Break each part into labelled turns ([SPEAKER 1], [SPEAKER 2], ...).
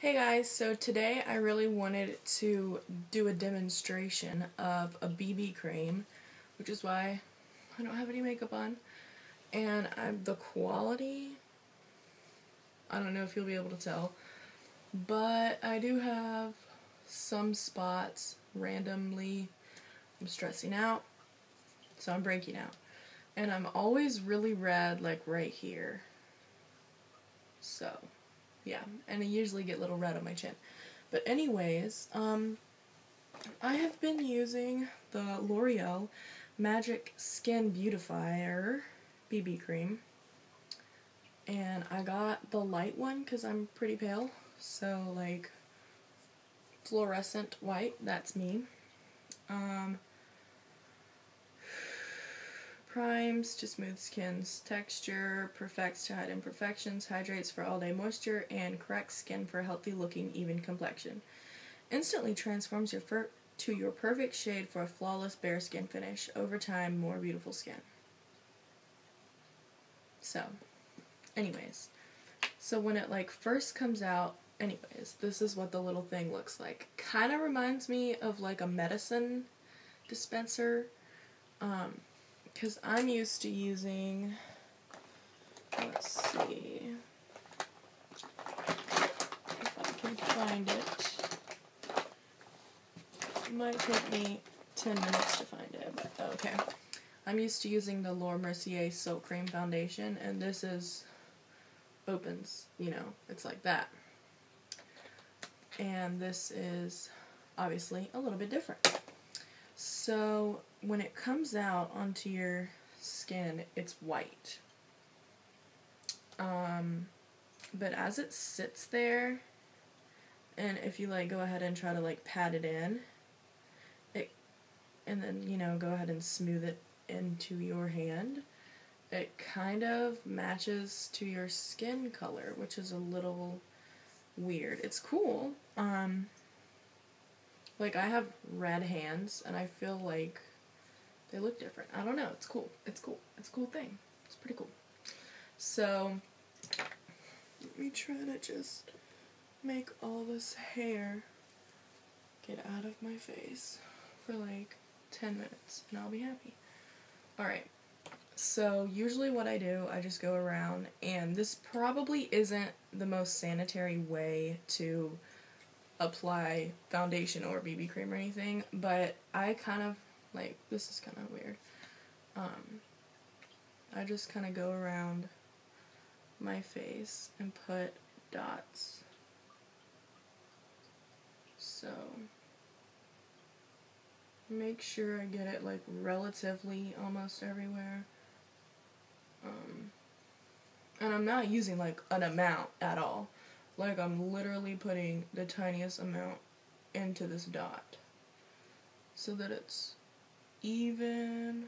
[SPEAKER 1] Hey guys, so today I really wanted to do a demonstration of a BB cream, which is why I don't have any makeup on, and the quality, I don't know if you'll be able to tell, but I do have some spots randomly. I'm stressing out, so I'm breaking out, and I'm always really red, like right here, so yeah, and I usually get a little red on my chin. But anyways, I have been using the L'Oreal Magic Skin Beautifier BB cream, and I got the light one because I'm pretty pale, so like fluorescent white, that's me. Primes to smooth skin's texture, perfects to hide imperfections, hydrates for all-day moisture, and corrects skin for a healthy-looking, even complexion. Instantly transforms your fur to your perfect shade for a flawless bare skin finish. Over time, more beautiful skin. So, anyways. So when it like first comes out, this is what the little thing looks like. Kind of reminds me of like a medicine dispenser. Because I'm used to using, let's see if I can find it. It might take me 10 minutes to find it, but okay. I'm used to using the Laura Mercier Silk Cream Foundation, and this opens, it's like that. And this is obviously a little bit different. So when it comes out onto your skin, it's white. But as it sits there, and if you like go ahead and try to like pat it in, and then go ahead and smooth it into your hand, it kind of matches to your skin color, which is a little weird. It's cool. Like I have red hands, and I feel like they look different. I don't know. It's cool. It's cool. It's a cool thing. It's pretty cool. So, let me try to just make all this hair get out of my face for like 10 minutes, and I'll be happy. Alright. So, usually what I do, I just go around, and this probably isn't the most sanitary way to apply foundation or BB cream or anything, but I kind of like, this is kind of weird. I just kind of go around my face and put dots. So make sure I get it like relatively almost everywhere. And I'm not using like an amount at all. Like I'm literally putting the tiniest amount into this dot so that it's even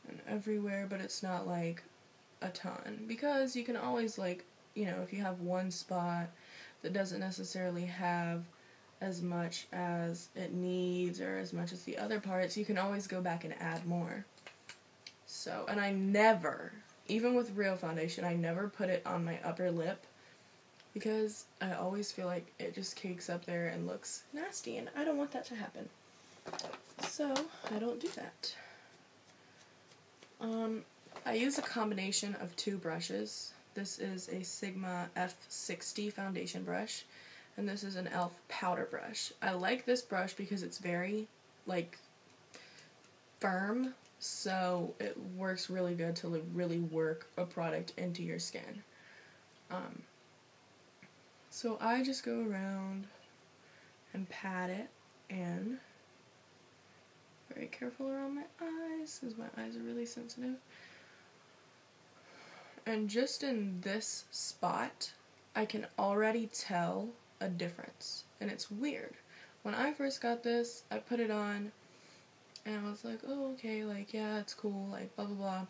[SPEAKER 1] and everywhere, but it's not like a ton, because you can always like, if you have one spot that doesn't necessarily have as much as it needs or as much as the other parts, you can always go back and add more. So, and I never, even with real foundation, I never put it on my upper lip, because I always feel like it just cakes up there and looks nasty, and I don't want that to happen. So, I don't do that. I use a combination of two brushes. This is a Sigma F60 foundation brush, and this is an e.l.f. powder brush. I like this brush because it's very, like, firm, so it works really good to like, really work a product into your skin. So I just go around and pat it in. Very careful around my eyes, because my eyes are really sensitive. And just in this spot, I can already tell a difference. And it's weird. When I first got this, I put it on, and I was like, oh, okay, like, yeah, it's cool, like, blah, blah, blah.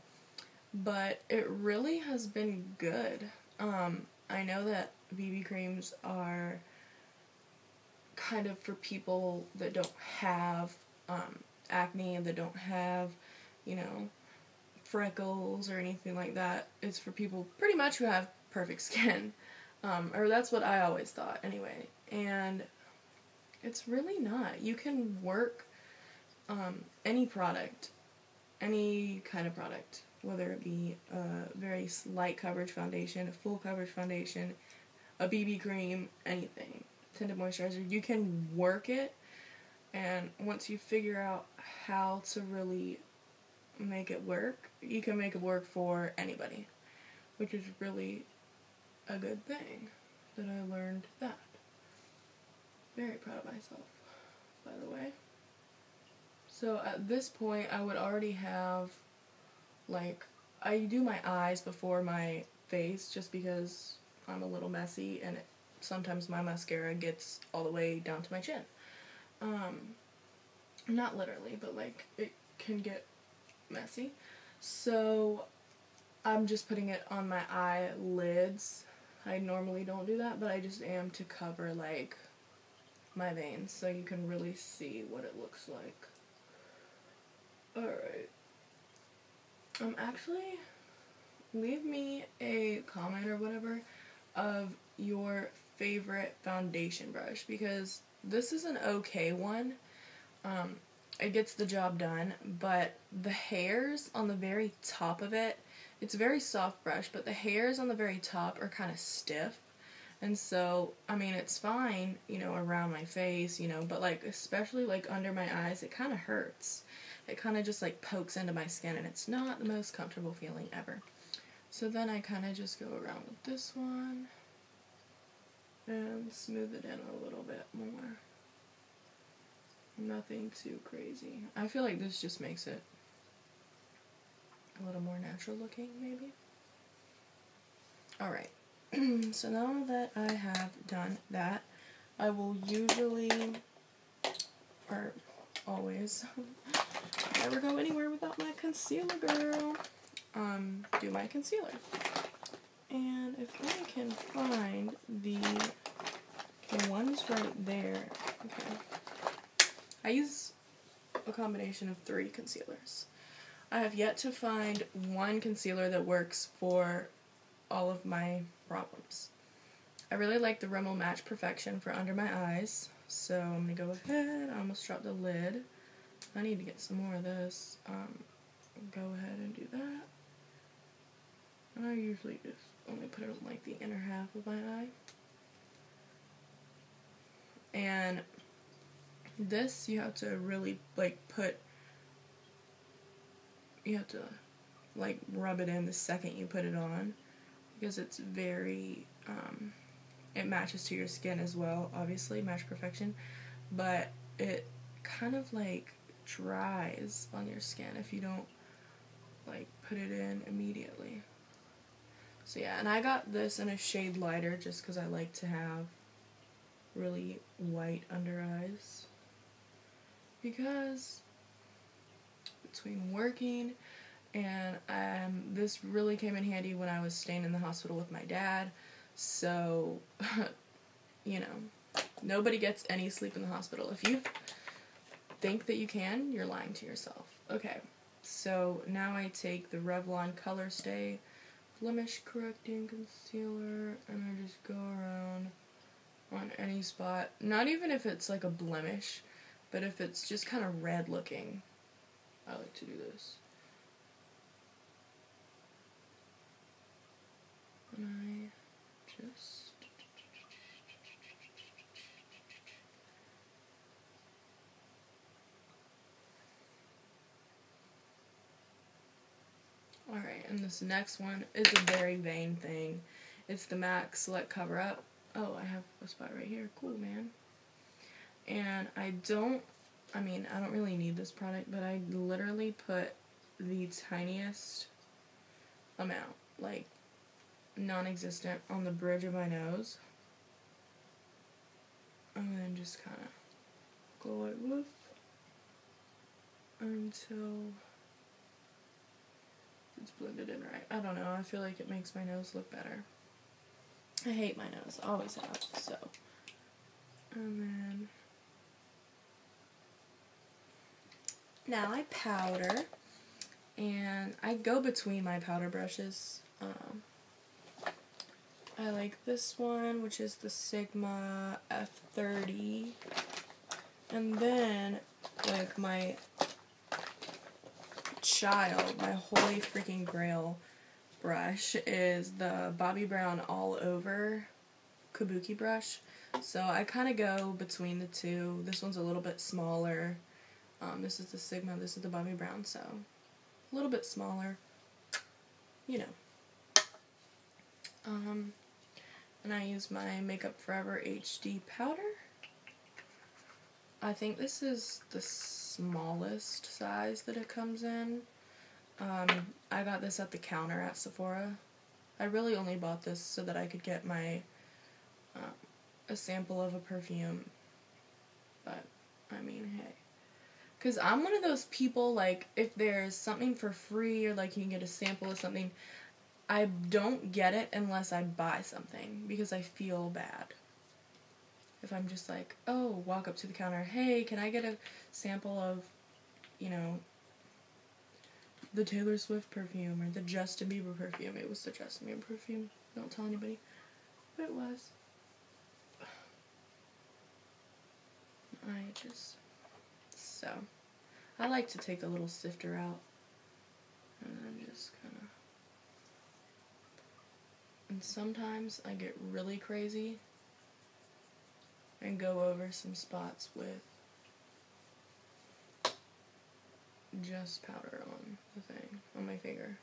[SPEAKER 1] But it really has been good. I know that BB creams are kind of for people that don't have, acne, and that don't have, freckles or anything like that. It's for people pretty much who have perfect skin. Or that's what I always thought anyway. And it's really not. You can work any product, any kind of product, whether it be a very light coverage foundation, a full coverage foundation, a BB cream, anything, tinted moisturizer. You can work it, and once you figure out how to really make it work, you can make it work for anybody, which is really a good thing that I learned that. Very proud of myself, by the way. So at this point, I would already have, like, I do my eyes before my face just because I'm a little messy and sometimes my mascara gets all the way down to my chin. Not literally, but like it can get messy. So I'm just putting it on my eyelids. I normally don't do that, but I just am to cover like my veins so you can really see what it looks like. Alright. Actually, leave me a comment or whatever of your favorite foundation brush, because this is an okay one. It gets the job done, but the hairs on the very top of it, it's a very soft brush, but the hairs on the very top are kind of stiff. And so, I mean, it's fine, you know, around my face, you know, but like, especially like under my eyes, it kind of hurts. It kind of just like pokes into my skin, and it's not the most comfortable feeling ever. So then I kind of just go around with this one and smooth it in a little bit more. Nothing too crazy. I feel like this just makes it a little more natural looking, maybe. Alright, so now that I have done that, I will usually, or always, never go anywhere without my concealer, girl. Do my concealer. And if I can find the ones right there, okay. I use a combination of 3 concealers. I have yet to find one concealer that works for all of my problems. I really like the Rimmel Match Perfection for under my eyes, so I'm going to go ahead. I almost dropped the lid. I need to get some more of this. Go ahead and do that. And I usually just only put it on like the inner half of my eye. And this, you have to really, like, you have to, like, rub it in the second you put it on, because it's very, it matches to your skin as well, obviously, Match Perfection, but it kind of, like, dries on your skin if you don't, like, put it in immediately. So, yeah, and I got this in a shade lighter just because I like to have really white under eyes. Because between working and this really came in handy when I was staying in the hospital with my dad. So, you know, nobody gets any sleep in the hospital. If you think that you can, you're lying to yourself. Okay, so now I take the Revlon Color Stay Blemish Correcting Concealer, and I just go around on any spot. Not even if it's like a blemish, but if it's just kind of red looking, I like to do this. And I just... Alright, and this next one is a very vain thing. It's the MAC Select Cover Up. Oh, I have a spot right here. Cool, man. And I don't really need this product, but I literally put the tiniest amount, like non-existent, on the bridge of my nose. And then just kind of go like this until it's blended in right. I don't know, I feel like it makes my nose look better. I hate my nose, always have, so. And then now I powder, and I go between my powder brushes. I like this one, which is the Sigma F30. And then, like, my child, my holy freaking grail brush is the Bobbi Brown All Over Kabuki brush. So I kind of go between the two. This one's a little bit smaller. This is the Sigma, this is the Bobbi Brown, so a little bit smaller, you know. And I use my Makeup Forever HD powder. I think this is the smallest size that it comes in. I got this at the counter at Sephora. I really only bought this so that I could get my a sample of a perfume. But, I mean, hey. Because I'm one of those people, like, if there's something for free or, like, you can get a sample of something, I don't get it unless I buy something because I feel bad. If I'm just like, oh, walk up to the counter, hey, can I get a sample of, you know, the Taylor Swift perfume or the Justin Bieber perfume. It was the Justin Bieber perfume. Don't tell anybody. But it was. So, I like to take the little sifter out. And then just kind of. And sometimes I get really crazy and go over some spots with just powder on the thing, on my finger.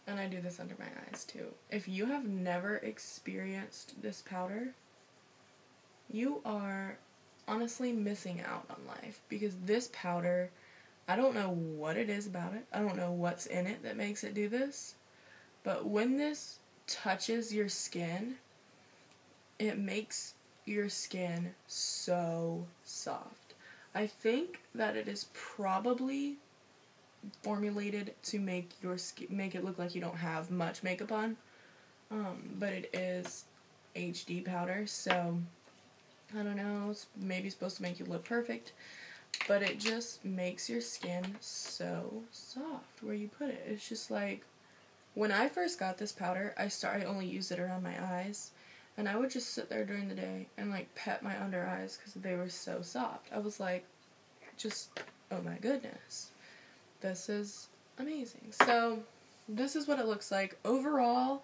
[SPEAKER 1] And I do this under my eyes too. If you have never experienced this powder, you are honestly missing out on life, because this powder, I don't know what it is about it. I don't know what's in it that makes it do this, but when this touches your skin, it makes your skin so soft. I think that it is probably formulated to make your skin, make it look like you don't have much makeup on, but it is HD powder, so I don't know, it's maybe supposed to make you look perfect, but it just makes your skin so soft where you put it. It's just like, when I first got this powder, I only used it around my eyes, and I would just sit there during the day and like pet my under eyes because they were so soft. I was like, just, oh my goodness, this is amazing. So this is what it looks like. Overall,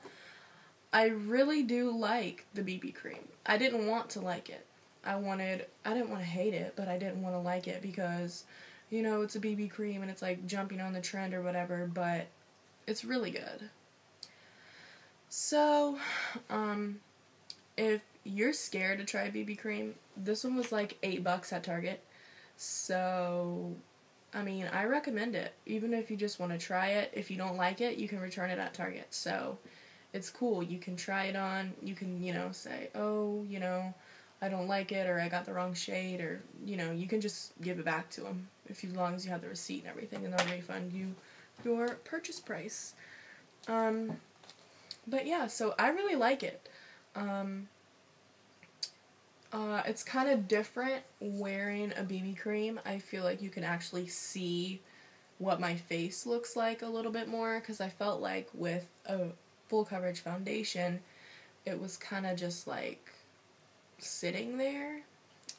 [SPEAKER 1] I really do like the BB cream. I didn't want to like it. I didn't want to hate it, but I didn't want to like it because, you know, it's a BB cream and it's like jumping on the trend or whatever, but it's really good. So, if you're scared to try BB cream, this one was like $8 at Target. So, I mean, I recommend it. Even if you just want to try it, if you don't like it, you can return it at Target. So, it's cool. You can try it on. You can, you know, say, oh, you know, I don't like it, or I got the wrong shade, or, you know, you can just give it back to them as long as you have the receipt and everything, and they'll refund you your purchase price. But yeah, so I really like it. It's kind of different wearing a BB cream. I feel like you can actually see what my face looks like a little bit more, because I felt like with a full coverage foundation, it was kind of just like sitting there.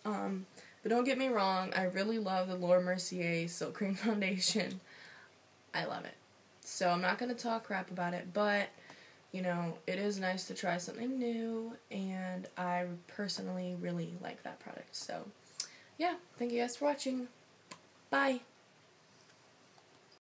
[SPEAKER 1] But don't get me wrong, I really love the Laura Mercier Silk Cream Foundation. I love it. So I'm not going to talk crap about it, but, you know, it is nice to try something new, and I personally really like that product. So, yeah, thank you guys for watching. Bye!